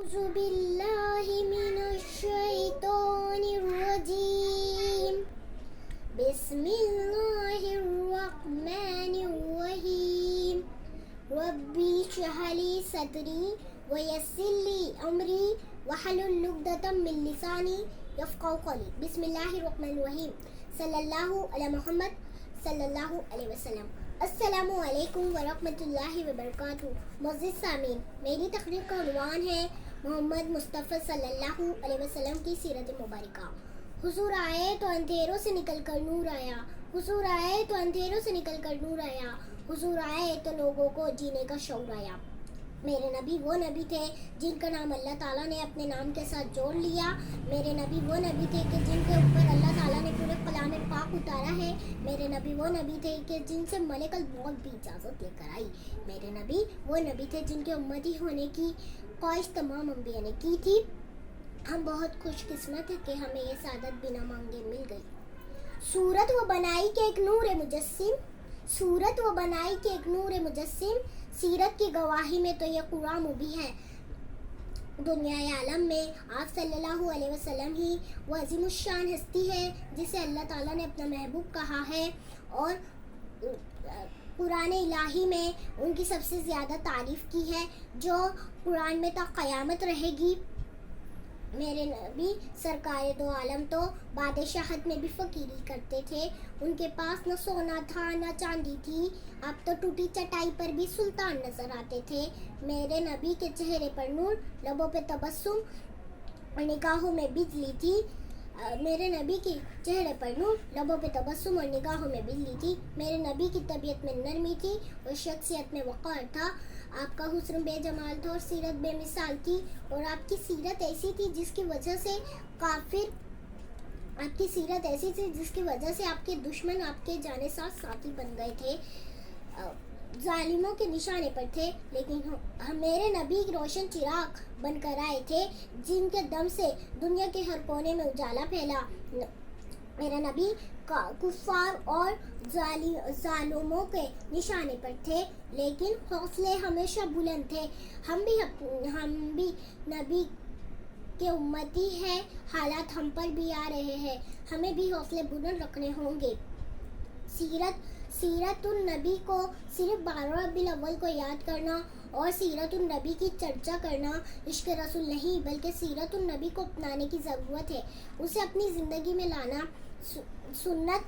أعوذ بالله من الشيطان الرجيم بسم الله الرحمن الرحيم ربي اشرح لي صدري ويسر لي أمري واحلل عقدة من لساني يفقهوا قولي بسم الله الرحمن الرحيم صلی اللہ علی محمد صلی اللہ علیہ وسلم۔ السلام علیکم ورحمۃ اللہ وبرکاتہ۔ معزز سامعین، میری تقریر کا عنوان ہے محمد مصطفیٰ صلی اللہ علیہ وسلم کی سیرت مبارکہ۔ حضور آئے تو اندھیروں سے نکل کر نور آیا، حضور آئے تو اندھیروں سے نکل کر نور آیا، حضور آئے تو لوگوں کو جینے کا شعور آیا۔ میرے نبی وہ نبی تھے جن کا نام اللہ تعالیٰ نے اپنے نام کے ساتھ جوڑ لیا۔ میرے نبی وہ نبی تھے کہ جن کے اوپر اللہ تعالیٰ نے پورے کلام پاک اتارا ہے۔ میرے نبی وہ نبی تھے کہ جن سے ملک الموت بھی اجازت لے کر آئی۔ میرے نبی وہ نبی تھے جن کے امتی ہونے کی خواہش تمام انبیاء نے کی تھی۔ ہم بہت خوش قسمت ہیں کہ ہمیں یہ سعادت بنا مانگے مل گئی۔ صورت وہ بنائی کہ ایک نور مجسم، صورت وہ بنائی کہ ایک نور مجسم، سیرت کی گواہی میں تو یہ قرآن مبین ہے۔ دنیا عالم میں آپ صلی اللہ علیہ وسلم ہی وہ عظیم الشان ہستی ہے جسے اللہ تعالیٰ نے اپنا محبوب کہا ہے، اور قرآن الہی میں ان کی سب سے زیادہ تعریف کی ہے جو قرآن میں تا قیامت رہے گی۔ میرے نبی سرکار دو عالم تو بادشاہت میں بھی فقیری کرتے تھے، ان کے پاس نہ سونا تھا نہ چاندی تھی، اب تو ٹوٹی چٹائی پر بھی سلطان نظر آتے تھے۔ میرے نبی کے چہرے پر نور، لبوں پہ تبسم اور نگاہوں میں بجلی تھی۔ میرے نبی کے چہرے پر نور، لبوں پہ تبسم اور نگاہوں میں بجلی تھی۔ میرے نبی کی طبیعت میں نرمی تھی اور شخصیت میں وقار تھا۔ آپ کا حسن بے جمال تھا اور سیرت بے مثال تھی، اور آپ کی سیرت ایسی تھی جس کی وجہ سے آپ کے دشمن آپ کے جانساز ساتھی بن گئے تھے، ظالموں کے نشانے پر تھے، لیکن میرے نبی روشن چراغ بن کر آئے تھے جن کے دم سے دنیا کے ہر کونے میں اجالا پھیلا۔ میرا نبی کفار اور ظالموں کے نشانے پر تھے، لیکن حوصلے ہمیشہ بلند تھے۔ ہم بھی نبی کے امتی ہیں، حالات ہم پر بھی آ رہے ہیں، ہمیں بھی حوصلے بلند رکھنے ہوں گے۔ سیرت النبی کو صرف 12 ربیع الاول کو یاد کرنا اور سیرت النبی کی چرچا کرنا عشق رسول نہیں، بلکہ سیرت النبی کو اپنانے کی ضرورت ہے، اسے اپنی زندگی میں لانا۔ سنت